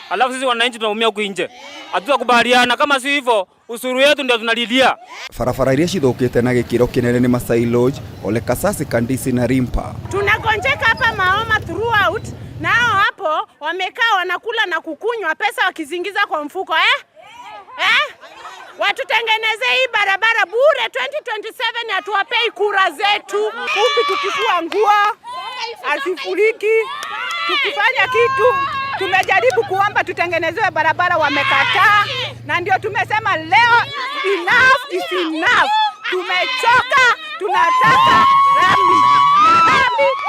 alafu sisi wananchi tunaumia huko nje. Hatutakubaliana, kama si hivyo usuru yetu ndio tunalilia. Farafara iria cithukite na gikiro kinene ni Masai Lodge, Ole Kasasi, Kandisi na Rimpa. Tunagonjeka hapa Mahoma throughout, nao hapo wamekaa wanakula na kukunywa pesa wakizingiza kwa mfuko Watutengeneze hii barabara bure 2027, hatuwapei kura zetu. Kumbi tukifua nguo asifuriki, tukifanya kitu. Tumejaribu kuomba tutengenezewe barabara, wamekataa, na ndio tumesema leo enough is enough. Tumechoka, tunataka rami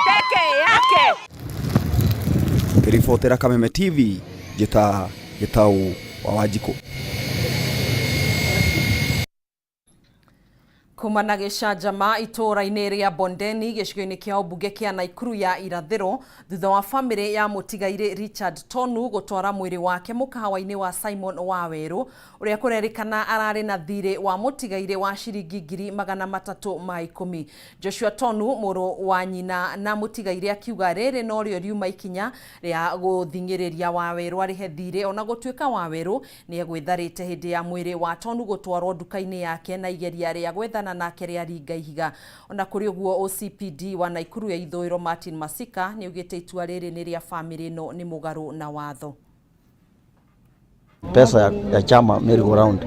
peke yake. Ripotera Kameme TV, Gitau wa Wajiko. Kumana gĩcanjama itũũra-inĩ rĩa Bondeni gĩcigo-inĩ kĩa ũmbunge kĩa Naikuru ya irathĩro thutha wa famĩlĩ ya mũtigairĩ Richard Tonu gũtwara mwĩrĩ wake mũkawa-inĩ wa Simon Waweru ũrĩa kũrerĩkana ararĩ na thirĩ wa mũtigairĩ wa ciringi 310,000. Joshua Tonu mũrũ wa nyina na mũtigairĩ akiuga rĩrĩ no rĩo riuma ikinya rĩa gũthing'ĩrĩria Waweru arĩhe thirĩ, ona gũtuĩka Waweru nĩ egwĩtharĩte hĩndĩ ya mwĩrĩ wa Tonu gũtwarwo nduka-inĩ yake na igeria rĩa gwethana nake rĩa ringa ihiga. Ona kũrĩ ũguo OCPD wa Naikuru ya ithũĩro Martin Masika nĩ ugĩte itua rĩrĩ nĩ rĩa famĩlĩ ĩno nĩ mũgarũ na watho. Pesa ya chama merry go round.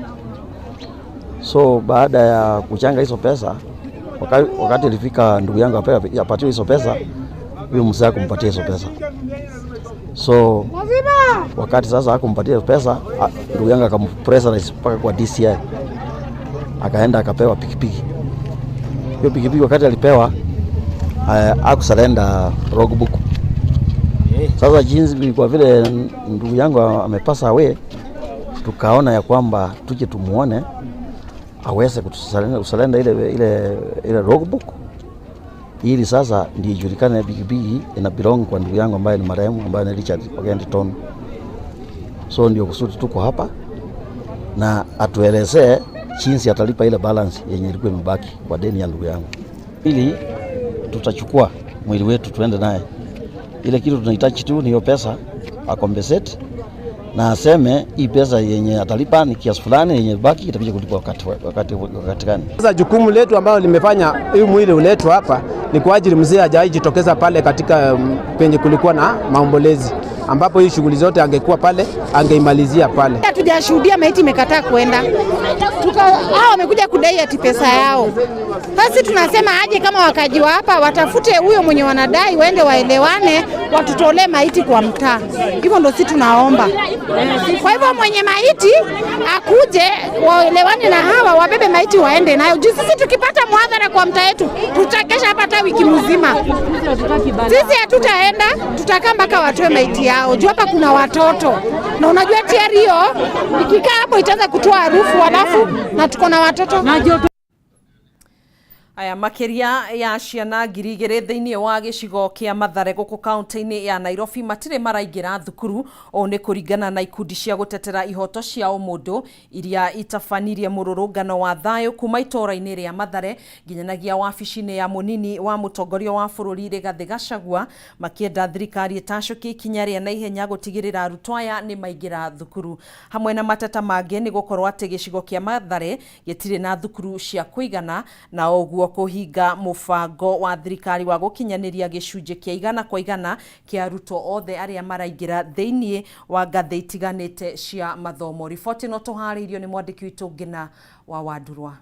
So baada ya kuchanga hizo pesa, wakati ilifika ndugu yangu apatiwe hizo pesa, huyo mzee akumpatia hizo pesa. So wakati sasa hakumpatia pesa, ndugu yangu akampressurize mpaka kwa DCI. Akaenda akapewa pikipiki. Hiyo pikipiki wakati alipewa akusalenda logbook. Sasa jinsi kwa vile ndugu yangu amepasa away, tukaona ya kwamba tuje tumuone aweze kutusalenda ile logbook, ili sasa ndio ijulikane pikipiki ina belong kwa ndugu yangu ambaye ni marehemu, ambaye ni Richard Tonu. So ndio kusudi tuko hapa na atuelezee jinsi atalipa ile balance yenye ilikuwa imebaki kwa deni ya ndugu yangu. Ili tutachukua mwili wetu tuende naye. Ile kitu tunahitaji tu ni hiyo pesa akompensate, na aseme hii pesa yenye atalipa ni kiasi fulani, yenye baki itakuja kulipa wakati gani. Sasa jukumu letu ambalo limefanya hii mwili uletwe hapa ni kwa ajili mzee hajajitokeza pale katika penye kulikuwa na maombolezi, ambapo hii shughuli zote angekuwa pale angeimalizia pale. Hatujashuhudia maiti imekataa kwenda. Hao wamekuja kudai ati pesa yao. Basi tunasema aje kama wakaji wa hapa watafute huyo mwenye wanadai, waende waelewane, watutolee maiti kwa mtaa. Hivyo ndio sisi tunaomba. Kwa hivyo mwenye maiti akuje waelewane na hawa, wabebe maiti waende nayo. Juu sisi tukipata muadhara kwa mtaa yetu tutakesha hapa hata wiki mzima. Sisi hatutaenda, tutakaa mpaka watoe maiti yao. Juu hapa kuna watoto. Na unajua tayari hiyo ikikaa hapo itaanza kutoa harufu, alafu na tuko na watoto. Aya makeria ya ciana 2,000 thĩinĩ wa gĩcigo kĩa Mathare gũkũ kaunti-inĩ ya Nairobi matirĩ maraingĩra thukuru, o nĩ kũringana na ikundi cia gũtetera ihoto cia ũmũndũ iria itabanirie mũrũrũngano wa thayũ kuma itũũra-inĩ rĩa Mathare nginyanagia wabici-inĩ ya mũnini wa mũtongoria wa bũrũri Rigathĩ Gachagua, makĩenda thirikari ĩtacũkie ikinya rĩa naihenya gũtigĩrĩra arutwo aya nĩ maingĩra thukuru. Hamwe na mateta mangĩ nĩ gũkorwo atĩ gĩcigo kĩa Mathare gĩtirĩ na thukuru cia kũigana, na ũguo kuhinga mubango wa thirikari wa gukinyanĩria gĩcunjĩ kĩa 100% kĩa arutwo othe arĩa maraingĩra thĩinĩ wa ngathĩ itiganĩte cia mathomo. Riboti no tũharĩirio nĩ mwandĩki witũ Ngina wa Wandurwa.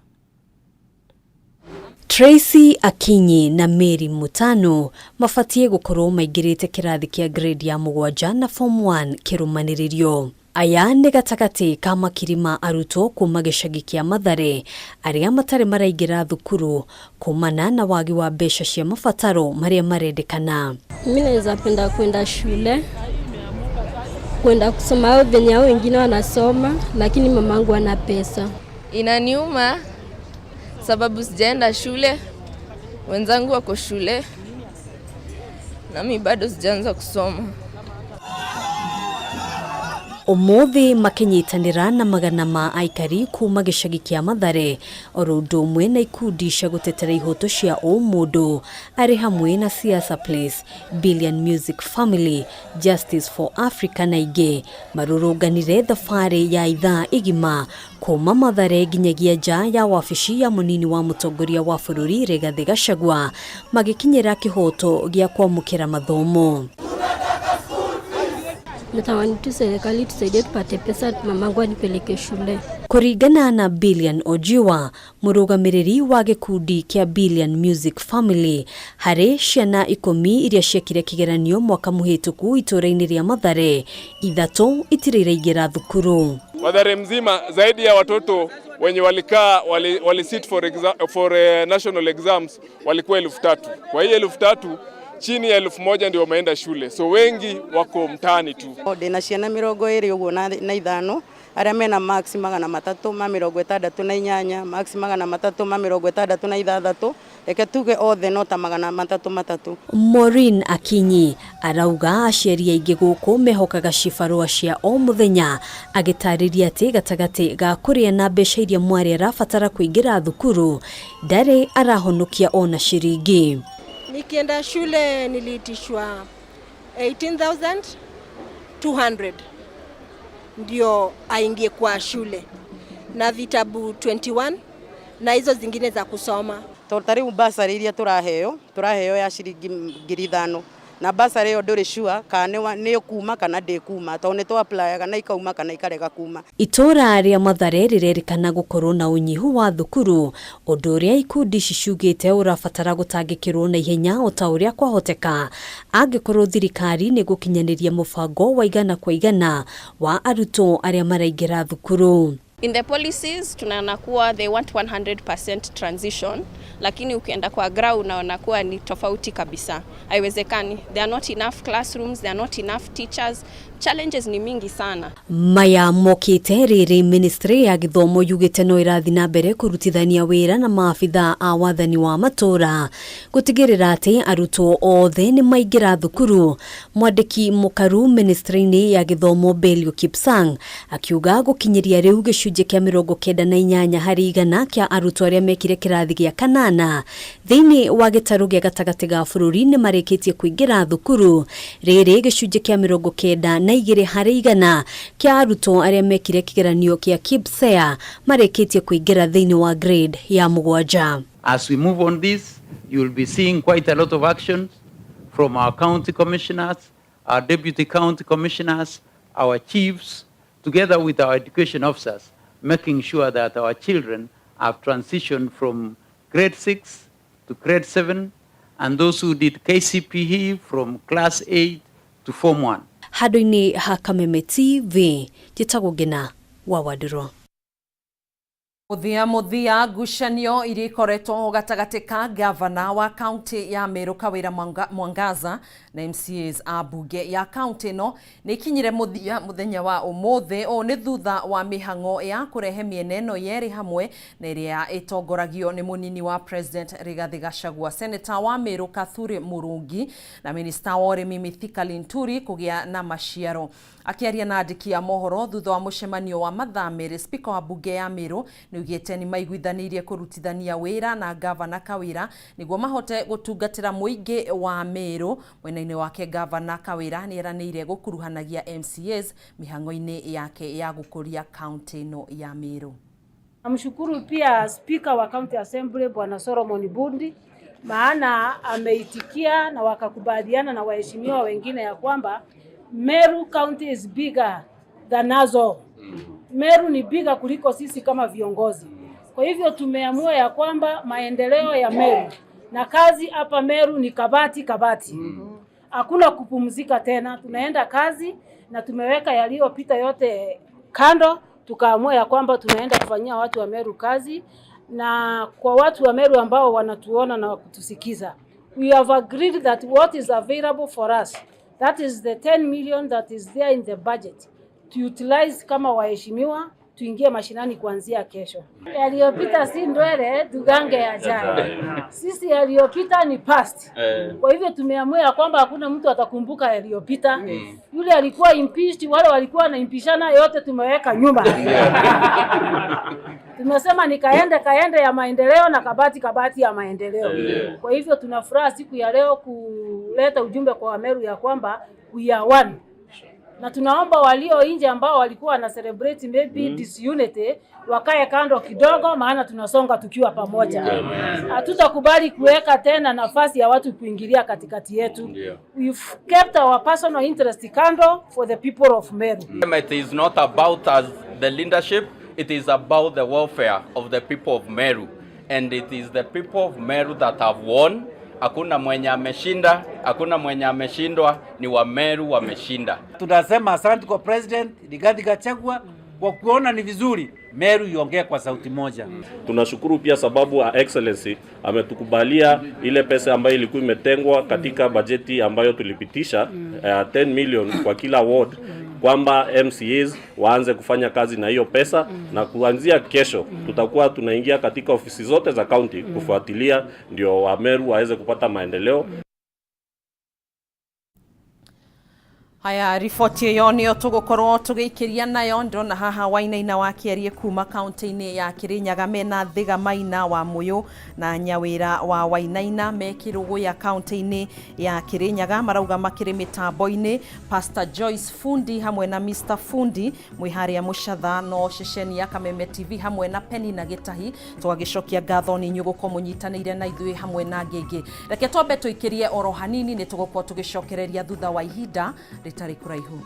Tracy Akinyi na Mary Mutano mabatie gũkorwo maingĩrĩte kĩrathi kĩa grade ya 7 na form 1 kĩrũmanĩrĩrio. Aya nĩ gatagatĩ ka makirima arutwo kuma gĩcagi kĩa Mathare arĩa matarĩ maraingĩra thukuru kumana na wagi wa mbeca cia mabataro marĩa marendekana. Mimi naweza penda kwenda shule, kwenda kusoma au venye hao wengine wanasoma, lakini mamangu ana pesa. Inaniuma sababu sijaenda shule, wenzangu wako shule na mimi bado sijaanza kusoma. Umuthi makinyitanira na magana ma aikari kuma gicagi kia Mathare oro undu umwe na ikundi cia gutetera ihoto cia umundo ari hamwe na Siasa Place, Billion Music Family, Justice for Africa na ingi marurunganire thabari ya ithaa igima kuma Mathare nginyagia nja ya wabici ya munini wa mutongoria wa bururi Rigathi Gachagua magikinyira kihoto gia kwamukira mathomo. Natamani tu serikali tusaidie tupate pesa mamangu anipeleke shule. Kuringana na Billion Ojiwa, murugamiriri wa gikundi kia Billion Music Family, hari ciana 10 iria ciekire kigeranio mwaka muhituku itura-ini ria Mathare, ithatu itiriraingira thukuru. Mathare mzima zaidi ya watoto wenye wali sit for national exams walikuwa 3,000. Kwa hiyo 3,000 chini ya 1,000 ndio wameenda shule. So wengi wako mtaani tu. Ndina ciana 20 uguo na 5 aria mena max 368 max 366 reke tuge othe no ta 333. Maureen Akinyi arauga aciari aingĩ gũkũ mehokaga cibarua cia o muthenya agitariria ati gatagati ga kuria na mbeca iria mwari arabatara kuingira thukuru ndari arahonokia ona ciringi. Nikienda shule niliitishwa 18,200 ndio aingie kwa shule na vitabu 21 na hizo zingine za kusoma. Totari basari iria turaheo ya shiringi 5,000 na basari yo nduri sure kana ni kuma kana ndikuma to ne to apply kana ikauma kana ikarega kuma. Itora ria Mathare rirerikana gukorwo na unyihu wa thukuru undu uria ikundi cicugite urabatara gutangikirwo na ihenya o ta uria kwahoteka angikorwo thirikari ni gukinyaniria mubango wa igana kwa igana wa arutwo aria maraingira thukuru. In the policies tunaona kuwa they want 100% transition, lakini ukienda kwa ground unaona kuwa ni tofauti kabisa. Haiwezekani. There are not enough classrooms, there are not enough teachers. Challenges ni mingi sana. Maya mokite riri ministry ya githomo yugite no irathi na mbere kurutithania wira na maafitha a wathani wa matora gutigirira ati arutwo othe ni maingira thukuru. Mwandiki mukaru ministry-ini ya githomo Belio Kipsang akiuga gukinyiria riu gicunje kia 98 hari igana kia arutwo aria mekire kirathi gia kanana thiini wa gitaru gia gatagati ga bururi ni mareketie kuingira thukuru. Riri gicunje kia 90 igire hari igana kia arutwo aria mekire kigeranio kia KPSEA mareketie kuingira thiini wa grade ya 7. As we move on this, you will be seeing quite a lot of action from our county commissioners, our deputy county commissioners, our chiefs, together with our education officers, making sure that our children have transitioned from grade 6 to grade 7, and those who did KCPE from class 8 to form 1. Hadoini ha Kameme TV jitagwo Gina wa Wadiro. Muthia ngucanio iria ikoretwo gatagati ka gavana wa kaunti ya Meru Kawira Mwangaza na MCAs a bunge ya kaunti no ni kinyire muthenya wa umuthi o ni thutha wa mihango ya kurehe mieneno yeri hamwe na iria itongoragio ni munini wa president Rigathi Gachagua, senator wa Meru Kathuri Murungi na minister wa urimi Mithika Linturi kugia na maciaro. Akiaria na andiki ya Mohoro thutha wa mucemanio wa mathamiri, speaker wa bunge ya Meru niugite ni maiguithanirie kurutithania wira na gavana Kawira niguo mahote gutungatira muingi wa Meru. Mwena-ini wake gavana Kawira ni eranire gukuruhanagia MCAs mihango-ini yake ya gukuria kaunti no ya Meru. Namshukuru pia speaker wa county assembly Bwana Solomon Bundi, maana ameitikia na wakakubaliana na waheshimiwa wengine ya kwamba Meru County is bigger than us all. Meru ni bigger kuliko sisi kama viongozi. Kwa hivyo tumeamua ya kwamba maendeleo ya Meru na kazi hapa Meru ni kabati. Hakuna kupumzika tena, tunaenda kazi na tumeweka yaliyopita yote kando, tukaamua ya kwamba tunaenda kufanyia watu wa Meru kazi. Na kwa watu wa Meru ambao wanatuona na kutusikiza, we have agreed that what is available for us, that is the 10 million that is there in the budget, to utilize kama waheshimiwa tuingie mashinani kuanzia kesho. Yaliyopita si ndwele, tugange yajayo. Sisi yaliyopita ni past. Kwa hivyo tumeamua kwamba hakuna mtu atakumbuka yaliyopita. Yule alikuwa impeached, wale walikuwa na impishana, yote tumeweka nyuma. Tumesema ni kaende ya maendeleo na kabati ya maendeleo. Kwa hivyo tunafuraha siku ya leo kuleta ujumbe kwa Wameru ya kwamba we are one. Na tunaomba walio nje ambao walikuwa na celebrate maybe disunity wakae kando kidogo, maana tunasonga tukiwa pamoja. Hatutakubali kuweka tena nafasi ya watu kuingilia katikati yetu. We've kept our personal interest kando for the people of Meru. It is not about us, the leadership, it is about the welfare of the people of Meru. And it is the people of Meru that have won. Hakuna mwenye ameshinda, hakuna mwenye ameshindwa, ni Wameru wameshinda. Tunasema asante kwa President Rigathi Gachagua kwa kuona ni vizuri Meru iongee kwa sauti moja. Tunashukuru pia sababu Excellency ametukubalia ile pesa ambayo ilikuwa imetengwa katika bajeti ambayo tulipitisha 10 million kwa kila ward, kwamba MCAs waanze kufanya kazi na hiyo pesa, na kuanzia kesho tutakuwa tunaingia katika ofisi zote za county kufuatilia ndio Wameru waweze kupata maendeleo. Haya, riboti iyo niyo tugukorwo tugikiria nayo. Ndona haha Wainaina wakiarie kuma kaunti-ini ya Kirinyaga mena Thiga Maina wa Muyu na Nyawira wa Wainaina me Kirugu ya kaunti-ini ya Kirinyaga marauga makiri mitambo-ini. Pastor Joyce Fundi hamwe na Mr Fundi mwiharia mucatha no ceceni ya Kameme TV hamwe na Penny na Gitahi twagicokia ngatho ni nyuguko munyitanire na ithui hamwe na ngenge. Reke twambe tuikirie oro hanini ni tugukorwo tugicokereria thutha wa ihinda ritari kuraihu.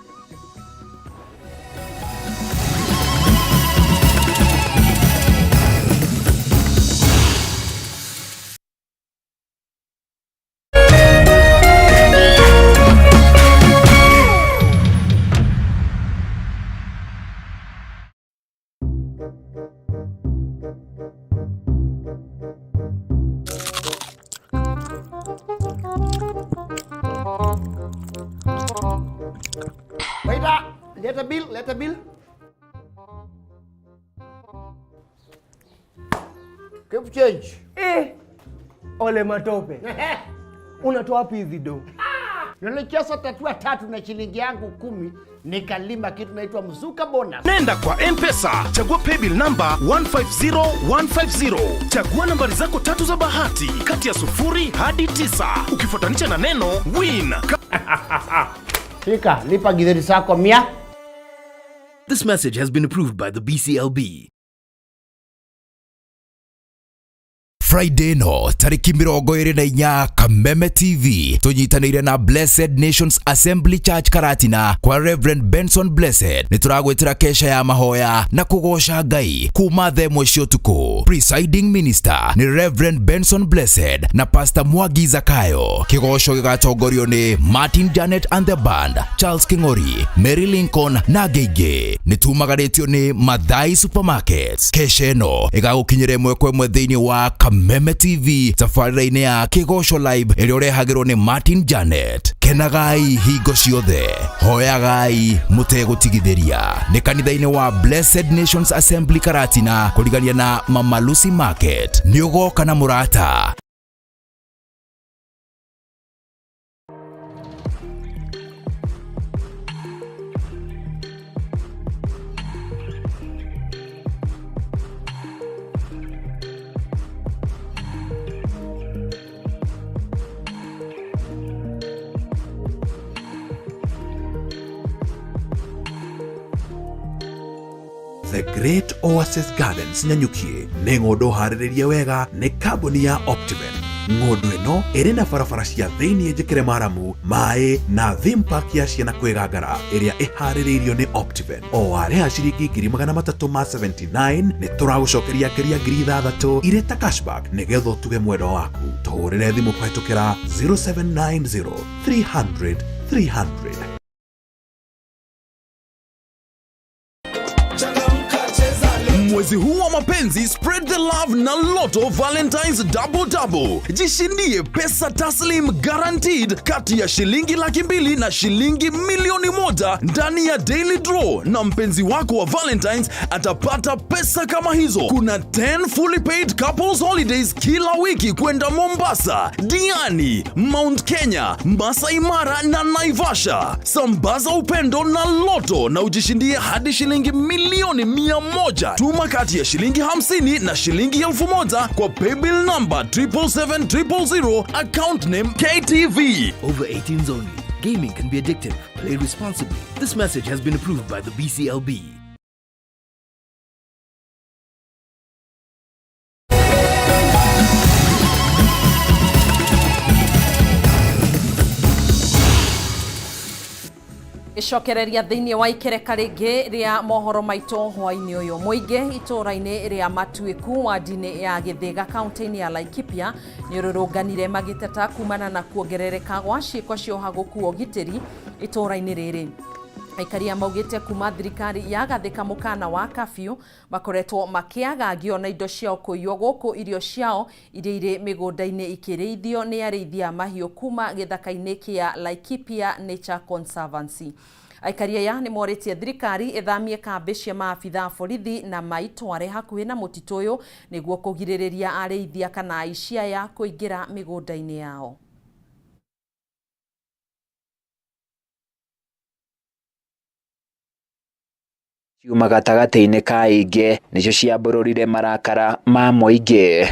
Let a bill. Keep change. Ole matope. Unatoa wapi hizi do? Nilicheza tatua 3 na shilingi yangu 10 nikalima kitu naitwa mzuka bonus. Nenda kwa M-Pesa, chagua paybill number 150150. Chagua nambari zako 3 za bahati kati ya 0 hadi 9 ukifuatanisha na neno win. Fika, lipa githeri zako 100. This message has been approved by the BCLB. Friday no tariki 24 Kameme TV tunyitanire na Blessed Nations Assembly Church Karatina kwa Reverend Benson Blessed nituragwetira kesha ya mahoya na kugosha Ngai kuma themwe cio tuku. Presiding minister ni Reverend Benson Blessed na Pastor Mwagi Zakayo. Kigosho gigatongorio ni Martin Janet and the band, Charles Kingori, Mary Lincoln na Gege. Nitumagaretio ni Mathai Supermarkets. Kesha no igagukinyire mwekwe mwe thiini wa Kameme TV tafarira-ini ya Kigosho Live ĩrĩa ũrehagĩrwo nĩ Martin Janet. Kenagai hingo ciothe, hoyagai mutegũtigithĩria. Nĩ kanitha-inĩ wa Blessed Nations Assembly Karatina kũrigania na Mama Lucy Market. Nĩ ũgoka na mũrata. The Great Oasis Gardens Nyanyukie nĩ ng'ũndũ harĩrĩrie wega nĩ kambuni ya Optiven. Ng'ũndũ ĩno ĩrĩ na barabara cia thĩinĩ njĩkĩre maramu, maĩ na theme park ya ciana kwĩgangara ĩrĩa ĩharĩrĩirio nĩ Optiven. O warĩha ciringi 379 nĩ tũragũcokeria ngeria 6,000 irĩ ta cashback nĩgetha ũtuge mwendwa waku. Tũhũrĩre thimũ kũhetũkĩra 0790 300 300. Mwezi huu wa mapenzi, spread the love na Lotto Valentine's Double. Jishindie pesa taslim guaranteed kati ya shilingi 200,000 na shilingi 1,000,000 ndani ya daily draw, na mpenzi wako wa Valentine's atapata pesa kama hizo. Kuna 10 fully paid couples holidays kila wiki kwenda Mombasa, Diani, Mount Kenya, Masai Mara na Naivasha. Sambaza upendo na Lotto na ujishindie hadi shilingi milioni 100. Tuma kati ya shilingi 50 na shilingi 1,000 kwa paybill number 77700, account name KTV. Over 18s only. Gaming can be addictive. Play responsibly. This message has been approved by the BCLB. Icokereria thiini wa ikereka ringi ria mohoro maito hwaini uyu muingi itura-ini ria Matuiku wa ndini ya Githiga kaunti-ini ya Laikipia ni ururunganire magiteta kumana na kuongerereka gwa ciiko cia uhaguku wa ugitiri itura-ini riri. Aikaria maugite kuma thirikari yagathika mukana wa kafyu makoretwo makiagagio na indo ciao kuiywo guku irio ciao iria iri migunda-ini ikirithio ni arithia mahiu kuma githaka-ini kia Laikipia Nature Conservancy. Aikaria ya ni moritie thirikari ithamie kambi cia maabitha borithi na maitware hakuhi na mutito uyu niguo kugiririria arithia kana aicia ya kuingira migunda-ini yao. Ciuma gatagati-ini ka ingi nicio ciambururire marakara ma muingi.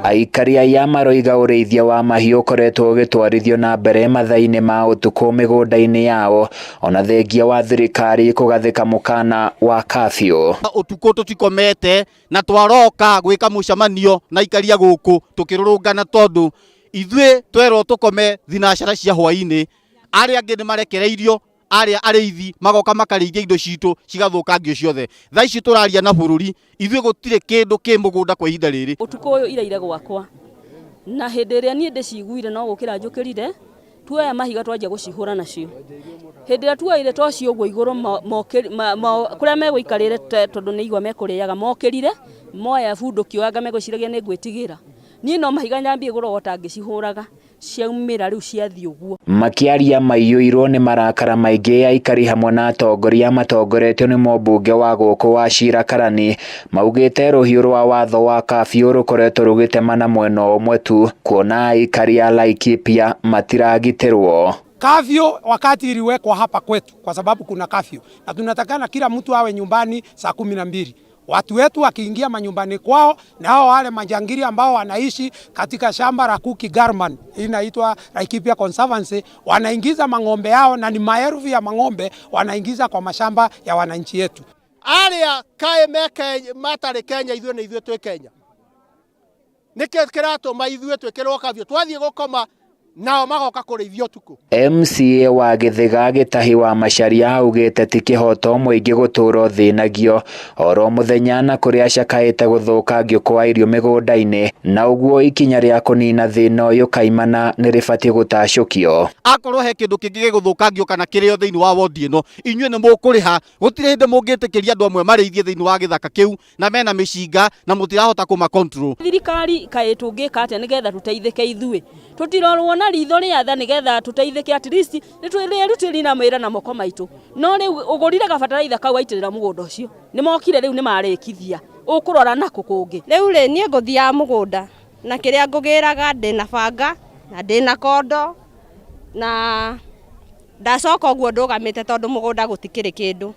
Aikaria ya maroiga urithia wa mahiu ukoretwo ugitwarithio na mbere mathaa-ini ma utuku migunda-ini yao ona thengia wa thirikari kugathika mukana wa kafyu. Utuku tutikomete na twaroka gwika mucamanio na ikaria guku tukirurungana tondu ithwe twerwo tukome thinacara cia hwaini, aria angi ni marekereirio aria ariithi magoka makarithia indo citu cigathukangio ciothe. Thaa ici turaria na bururi ithwe gutire kindu ki mugunda kwa ihinda riri. Utuku uyu iraire gwakwa na hindi ria nie ndiciguire no gukira njukirire tuoya mahiga twanjia gucihura nacio. Hindi ria tuoire twacio uguo iguru kuria meguikarire tondu ni igwa mekuriaga mokirire moya bundu kioanga meguciragia ni gwitigira nie no mahiga nyambie gurogota ngicihuraga ciaumira riu ciathi uguo. Makiaria maiyuirwo ni marakara maingi aikari hamwe na atongoria matongoretio ni mobunge wa guku wa Cira Karani maugite ruhiu rwa watho wa kafyu rukoretwo rugitemana mwena umwe tu kuona aikari a Laikipia matiragitirwo. Kafyu wakati iliwekwa hapa kwetu kwa sababu kuna kafyu na tunatakana kila mtu awe nyumbani saa 12. Watu wetu wakiingia manyumbani kwao na hao wale majangiri ambao wanaishi katika shamba la Kuki Garman inaitwa Laikipia Conservancy wanaingiza mang'ombe yao na ni maelfu ya mang'ombe wanaingiza kwa mashamba ya wananchi yetu. Aria Kameme matare Kenya ithwe na ithwe twe Kenya. Nike kiratuma ithwe twekirwo kafyu twathie gukoma nao magoka kurithio tuku. MCA wa Githiga Gitahi wa Macharia augite ti kihoto muingi guturo thinagio oro muthenya na kuria cakaite guthukangio kwa irio migunda-ini na uguo ikinya ria kunina thina uyu kaimana ni ribati gutacukio. Akorwo he kindu kingi guthukangio kana kirio thiini wa wodi ino inyue ni mukuriha gutire hindi mungitikiria andu amwe marithie thiini wa githaka kiu na mena micinga na mutirahota kuma control. Thirikari kaitungika atia nigetha tuteithike ithue tutirorwo na ritho ria tha nigetha tuteithike at least nitwire rutiri na mira na moko maitu no riu ugurire gabataraitha kau aitirira mugunda ucio ni mokire riu ni marikithia ukurora na kukungi riu ri nie nguthia mugunda na kiria ngugiraga ndi na banga na ndi na kondo na ndacoka uguo ndugamite tondu mugunda gutikiri kindu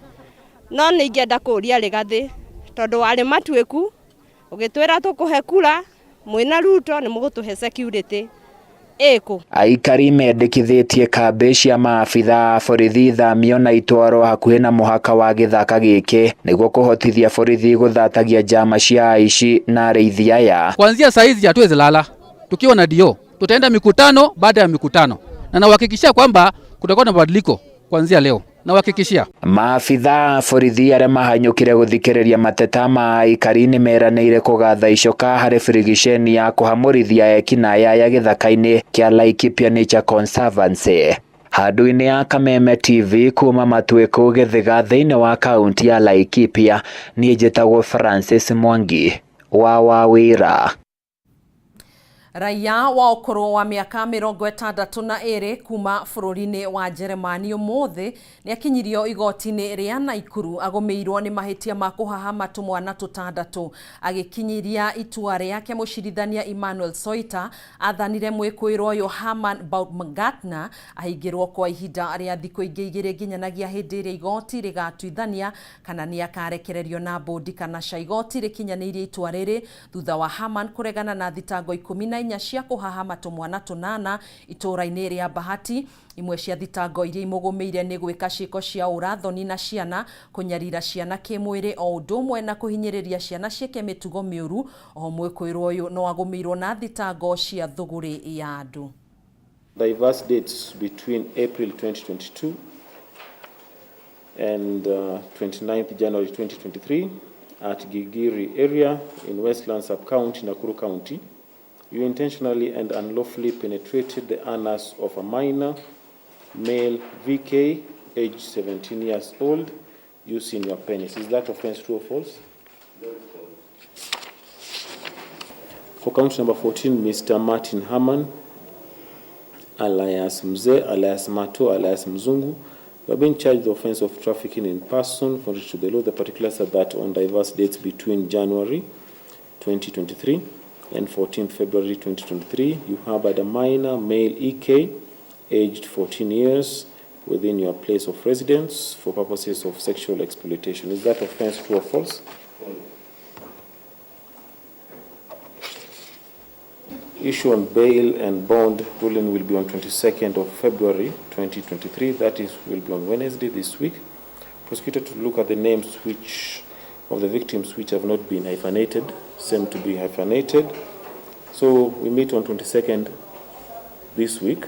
no ningienda kuria rigathi tondu wari Matuiku ugitwira tukuhe kura mwina Ruto ni mugutuhe security. Eko aikari mendekithitie kambi cia maabitha borithi thamio na itwaro hakuhi na muhaka wa githaka giki niguo kuhotithia borithi guthatagia njama cia aici na arĩithia aya. Kuanzia saizi hatuwezi lala tukiwa na dio, tutaenda mikutano baada ya mikutano na nawahakikishia kwamba kutakuwa na mabadiliko kuanzia leo. Na wakikishia maabitha borithi aria mahanyukire guthikiriria mateta ma aikari ni meranĩire kugatha icoka harĩ frigisheni ya kuhamurithia ekina ya githaka-ini kia Laikipia Nature Conservancy. Handũ-inĩ ya Kameme TV kuma Matuĩkũ Gĩthĩga thĩinĩ wa kaunti ya Laikipia, niĩ njĩtagwo Francis Mwangi wa wĩra. Raia wa ũkũrũ wa mĩaka 62 kuma bũrũri-inĩ wa Jeremani ũmũthĩ nĩ akinyirio igoti-inĩ rĩa Naikuru agũmĩirwo nĩ mahĩtia ma kũhahama tũmwana tũtandatũ. Agĩkinyiria itua rĩake mũcirithania Emmanuel Soita athanire mwĩkũĩrwo ũyũ Herman Baumgartner ahingĩrwo kwa ihinda rĩa thikũ ingĩ 2 nginyanagia hĩndĩ ĩrĩa igoti rĩgatuithania kana nĩ akarekererio na bondi kana ca. Igoti rĩkinyanĩirie itua rĩrĩ thutha wa Herman kũregana na thitango 14 cia kũhahama tũmwana tũnana itũra-inĩ rĩa Bahati. Imwe cia thitango iria imũgũmĩire nĩ gwĩka ciĩko cia ũrathoni na ciana, kũnyarira ciana kĩmwĩrĩ o ũndũ ũmwe na kũhinyĩrĩria ciana ciĩke mĩtugo mĩũru. O mwĩkũĩrwo ũyũ no agũmĩirwo na thitango cia thũgũrĩ ya andũ. Diverse dates between April 2022 and 29th January 2023 at Gigiri area in Westland Sub-County, Nakuru County. You intentionally and unlawfully penetrated the anus of a minor, male VK, age 17 years old, using your penis. Is that offense true or false? For count number 14, Mr. Martin Herman, alias Mzee, alias Mato, alias Mzungu, you have been charged with the offense of trafficking in person, contrary to the law. The particulars are that on diverse dates between January 2023 and 14th February 2023, you harbored a minor male EK, aged 14 years, within your place of residence for purposes of sexual exploitation. Is that offense true or false? Issue on bail and bond ruling will be on 22nd of February 2023. That is, will be on Wednesday this week. Prosecutor to look at the names which of the victims which have not been hyphenated, seem to be hyphenated. So we meet on 22nd this week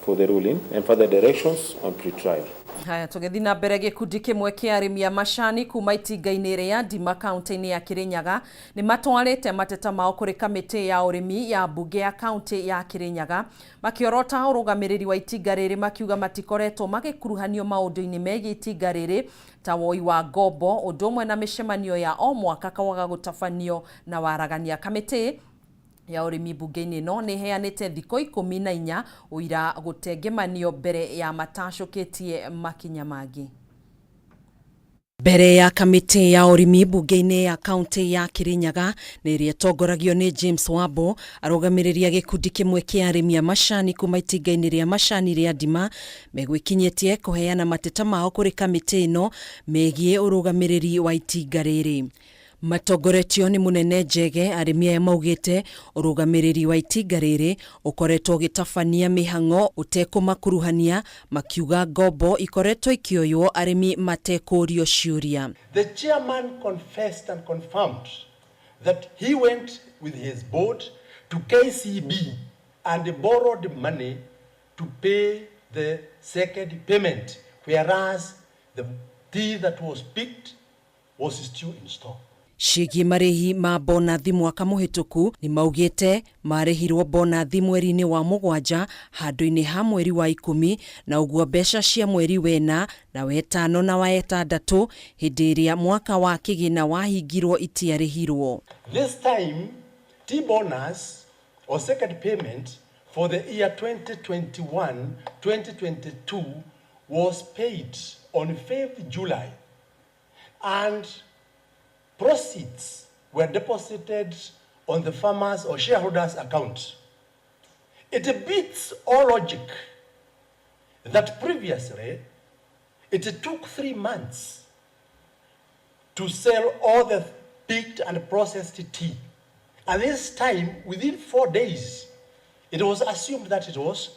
for the ruling and further directions on pre-trial. Haya, tũgĩthiĩ na mbere gĩkundi kĩmwe kĩa arĩmi a macani kuma itinga-inĩ rĩa Ndima kaunti-inĩ ya Kirinyaga nĩ matwarĩte mateta mao kũrĩ kamĩtĩ ya ũrĩmi ya mbunge ya kaunti ya Kirinyaga makĩorota ũrũgamĩrĩri wa itinga rĩrĩ, makiuga matikoretwo magĩkuruhanio maũndũ-inĩ megiĩ itinga rĩrĩ ta woi wa ngombo, ũndũ ũmwe na mĩcemanio ya o mwaka kawaga gũtabanio na waragania. Kamĩtĩ ya ũrĩmi mbunge-inĩ no nĩ heanĩte thikũ 14 ũira gũtengemanio mbere ya matacũkĩtie makinya mangĩ. Mbere ya kamĩtĩ ya ũrĩmi mbunge-inĩ ya kaunti ya Kirinyaga nĩ ĩrĩa ĩtongoragio nĩ James Wambo, arũgamĩrĩria gĩkundi kĩmwe kĩa arĩmi a macani kuma itinga-inĩ rĩa macani rĩa Ndima, megwĩkinyĩtie kũheana mateta mao kũrĩ kamĩtĩ ĩno megiĩ ũrũgamĩrĩri wa itinga rĩrĩ. Matongoretio nĩ Mũnene Njege, arĩmi aya maugĩte ũrũgamĩrĩri wa itinga rĩrĩ ũkoretwo ũgĩtabania mĩhang'o ũtekũmakuruhania, makiuga ngombo ikoretwo ikĩoywo arĩmi matekũrio ciũria. The chairman confessed and confirmed that he went with his board to KCB and borrowed money to pay the second payment, whereas the tea that was picked was still in store. Ciĩgiĩ marĩhi ma bonathi mwaka mũhĩtũku nĩ maugĩte marĩhirwo bonathi mweri-inĩ wa 7 handũ-inĩ ha mweri wa 10, na ũguo mbeca cia mweri wena na wetano na wa 6 hĩndĩ ĩrĩa mwaka wa kĩgĩna wahingirwo itiarĩhirwo. This time, T-bonus or second payment for the year 2021-2022 was paid on 5th July, and proceeds were deposited on the farmers or shareholders account. It beats all logic that previously it took 3 months to sell all the picked and processed tea. And this time, within 4 days, it was assumed that it was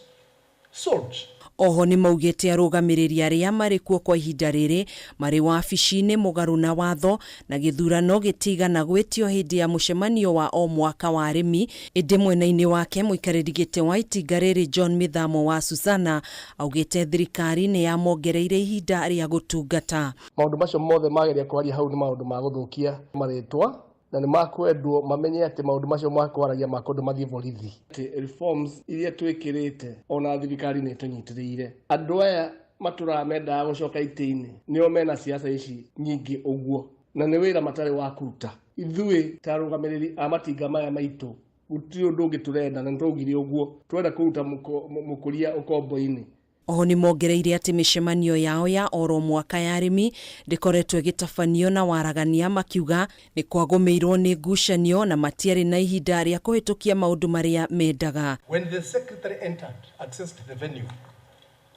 sold. Oho nĩ maugĩte arũgamĩrĩri arĩa marĩ kuo kwa ihinda rĩrĩ marĩ wabici-inĩ mũgarũ na watho, na gĩthurano gĩtigana gwĩtio hĩndĩ ya mũcemanio wa o mwaka wa arĩmi. Ĩndĩ mwena-inĩ wake mũikarĩri gĩtĩ wa itinga rĩrĩ John Mithamo wa Susana augĩte thirikari nĩ yamongereire ihinda rĩa gũtungata. Maũndũ macio mothe mageria kwaria hau nĩ maũndũ ma gũthũkia marĩtwa na nĩ makwendwo mamenye atĩ maũndũ macio makwaragia makondo mathiĩ borithi. Reforms iria twĩkĩrĩte ona thirikari nĩ tũnyitĩrĩire. Andũ aya matũramendaga gũcoka itĩ-inĩ nĩo mena ciaca ici nyingĩ ũguo, na nĩ wĩra matarĩ wa kũruta. Ithuĩ ta arũgamĩrĩri a matinga maya maitũ gũtirĩ ũndũ ũngĩ tũrenda, na nĩtwaugire ũguo twenda kũruta mũkũria ũkombo-inĩ. Oho nĩ mongereire atĩ mĩcemanio yao ya oro mwaka ya arĩmi ndĩkoretwo ĩgĩtabanio na waragania, makiuga nĩ kwagũmĩirwo nĩ ngucanio na matiarĩ na ihinda rĩa kũhĩtũkia maũndũ marĩa mendaga. When the secretary entered, accessed the venue,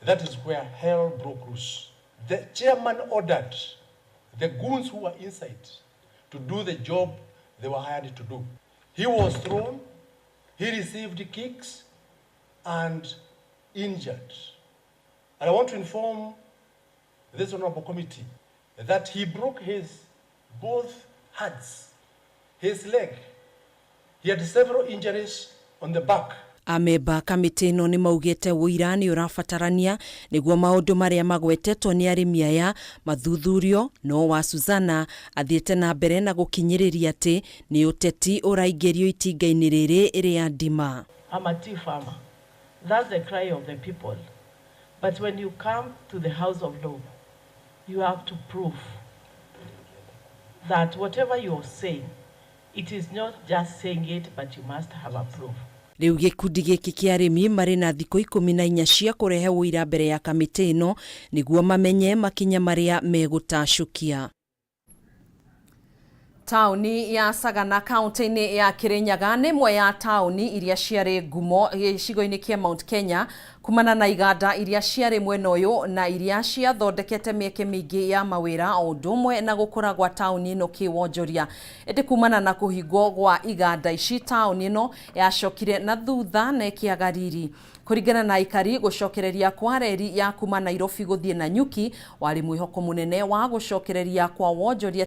that is where hell broke loose. The chairman ordered the goons who were inside to do the job they were hired to do. He was thrown, he received kicks and injured. And I want to inform this honorable committee that he broke his both hands, his leg. He had several injuries on the back. Amemba kamĩtĩ ĩno nĩ maugĩte wũira nĩ ũrabatarania nĩguo maũndũ marĩa magwetetwo nĩ arĩmi aya mathuthurio, no wa Suzana athiĩte na mbere na gũkinyĩrĩria atĩ nĩ ũteti ũraingĩrio itinga-inĩ rĩrĩ rĩa ndima. I'm a tea farmer. That's the cry of the people. But when you come to the House of Law, you have to prove that whatever you're saying, it is not just saying it, but you must have a proof. Rĩu gĩkundi gĩkĩ kĩa arĩmi marĩ na thikũ 14 cia kũrehe wũira mbere ya kamĩtĩ ĩno nĩguo mamenye makinya marĩa megũtacũkia. Tauni ya Sagana kaunti-inĩ ya Kirinyaga nĩ ĩmwe ya tauni iria ciarĩ ngumo gĩcigo-inĩ kĩa Mount Kenya kumana na iganda iria ciarĩ mwena ũyũ na iria ciathondekete mĩeke mĩingĩ ya mawĩra o ũndũ ũmwe na gũkũra gwa tauni ĩno kĩwonjoria. Ĩndĩ kumana na kũhingwo gwa iganda ici, tauni ĩno yacokire na thutha na ĩkĩaga riri. Kũringana na aikari, gũcokereria kwa reri ya kuma Nairobi gũthiĩ Nanyuki warĩ mwĩhoko mũnene wa gũcokereria kwa wonjoria